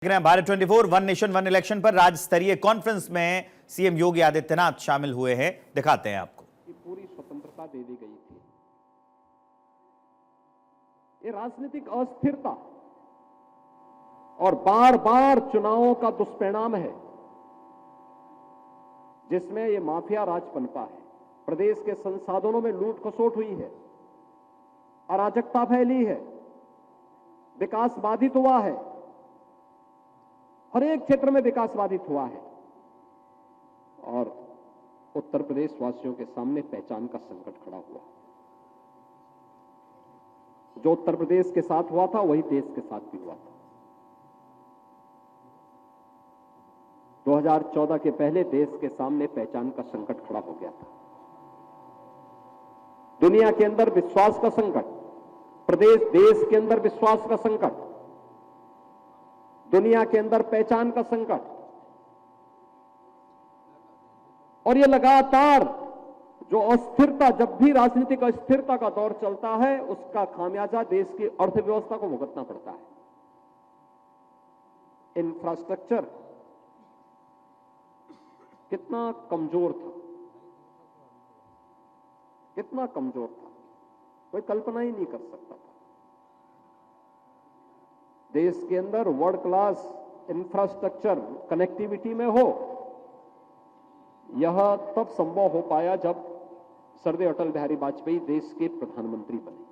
Bharat 24 one nation one election पर राज्य स्तरीय कॉन्फ्रेंस में सीएम योगी आदित्यनाथ शामिल हुए हैं। दिखाते हैं आपको। पूरी स्वतंत्रता दे दी गई थी। ये राजनीतिक अस्थिरता और बार बार चुनावों का दुष्परिणाम है, जिसमें ये माफिया राज पनपा है। प्रदेश के संसाधनों में लूट खसोट हुई है, अराजकता फैली है, विकास बाधित हुआ है, हर एक क्षेत्र में विकास बाधित हुआ है और उत्तर प्रदेश वासियों के सामने पहचान का संकट खड़ा हुआ। जो उत्तर प्रदेश के साथ हुआ था वही देश के साथ भी हुआ था। 2014 के पहले देश के सामने पहचान का संकट खड़ा हो गया था। दुनिया के अंदर विश्वास का संकट, देश के अंदर विश्वास का संकट, दुनिया के अंदर पहचान का संकट, और यह लगातार जो अस्थिरता, जब भी राजनीतिक अस्थिरता का दौर चलता है उसका खामियाजा देश की अर्थव्यवस्था को भुगतना पड़ता है। इंफ्रास्ट्रक्चर कितना कमजोर था, कितना कमजोर था, कोई कल्पना ही नहीं कर सकता था। देश के अंदर वर्ल्ड क्लास इंफ्रास्ट्रक्चर कनेक्टिविटी में हो, यह तब संभव हो पाया जब सरदार अटल बिहारी वाजपेयी देश के प्रधानमंत्री बने।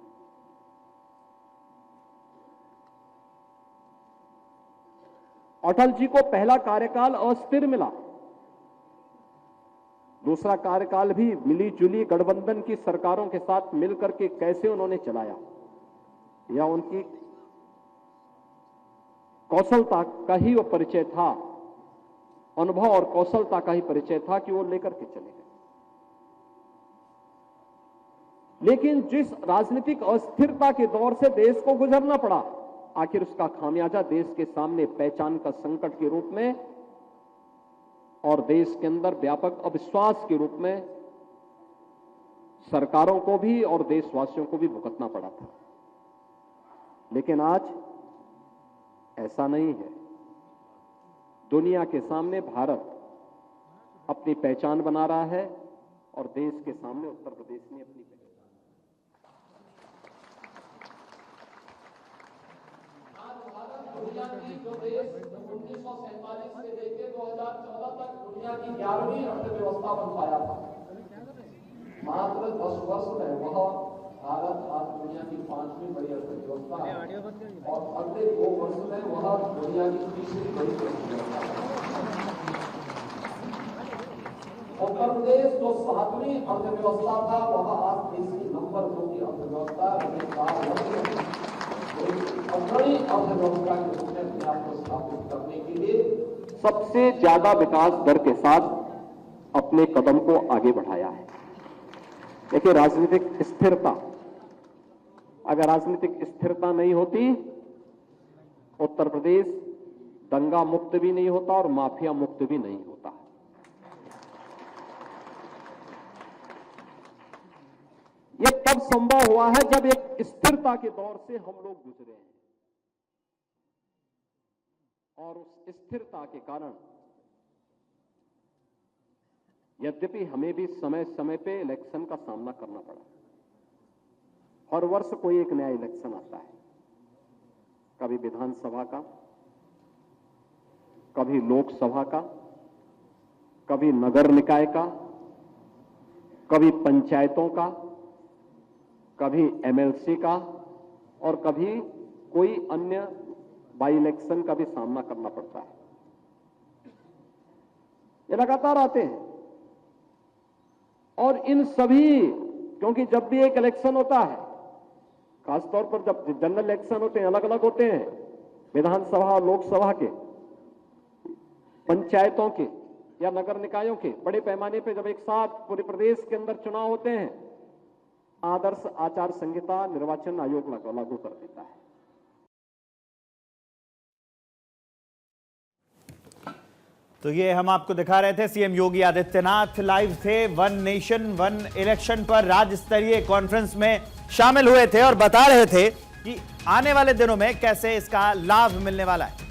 अटल जी को पहला कार्यकाल अस्थिर मिला, दूसरा कार्यकाल भी मिली जुली गठबंधन की सरकारों के साथ मिलकर के कैसे उन्होंने चलाया, या उनकी कौशलता का ही वो परिचय था, अनुभव और कौशलता का ही परिचय था कि वो लेकर के चले गए। लेकिन जिस राजनीतिक अस्थिरता के दौर से देश को गुजरना पड़ा, आखिर उसका खामियाजा देश के सामने पहचान का संकट के रूप में और देश के अंदर व्यापक अविश्वास के रूप में सरकारों को भी और देशवासियों को भी भुगतना पड़ा था। लेकिन आज ऐसा नहीं है। दुनिया के सामने भारत अपनी पहचान बना रहा है और देश के सामने उत्तर प्रदेश ने अपनी दुनिया की जो देश 1947 से लेकर 2014 तक दुनिया की 11वीं अर्थव्यवस्था बन पाया था, मात्र 10 वर्ष में वह भारत आज दुनिया की 5वीं बड़ी अर्थव्यवस्था है और अगले 2 वर्ष में वह दुनिया की 3री बड़ी अर्थव्यवस्था है। उत्तर प्रदेश जो 7वीं अर्थव्यवस्था था वह आज देश की नंबर 2 की अर्थव्यवस्था अग्रणी अर्थव्यवस्था के रूप में अपने आप को स्थापित करने के लिए सबसे ज्यादा विकास दर के साथ अपने कदम को आगे बढ़ाया है। देखिए, राजनीतिक स्थिरता, अगर राजनीतिक स्थिरता नहीं होती, उत्तर प्रदेश दंगा मुक्त भी नहीं होता और माफिया मुक्त भी नहीं होता। यह तब संभव हुआ है जब एक स्थिरता के दौर से हम लोग गुजरे हैं और उस स्थिरता के कारण यद्यपि हमें भी समय समय पे इलेक्शन का सामना करना पड़ा। हर वर्ष कोई एक नया इलेक्शन आता है, कभी विधानसभा का, कभी लोकसभा का, कभी नगर निकाय का, कभी पंचायतों का, कभी एमएलसी का और कभी कोई अन्य बाई इलेक्शन का भी सामना करना पड़ता है। ये लगातार आते हैं और इन सभी, क्योंकि जब भी एक इलेक्शन होता है, खासतौर पर जब जनरल इलेक्शन होते हैं, अलग अलग होते हैं, विधानसभा लोकसभा के, पंचायतों के या नगर निकायों के, बड़े पैमाने पर जब एक साथ पूरे प्रदेश के अंदर चुनाव होते हैं, आदर्श आचार संहिता निर्वाचन आयोग लागू कर देता है। तो ये हम आपको दिखा रहे थे, सीएम योगी आदित्यनाथ लाइव थे वन नेशन वन इलेक्शन पर राज्य स्तरीय कॉन्फ्रेंस में शामिल हुए थे और बता रहे थे कि आने वाले दिनों में कैसे इसका लाभ मिलने वाला है।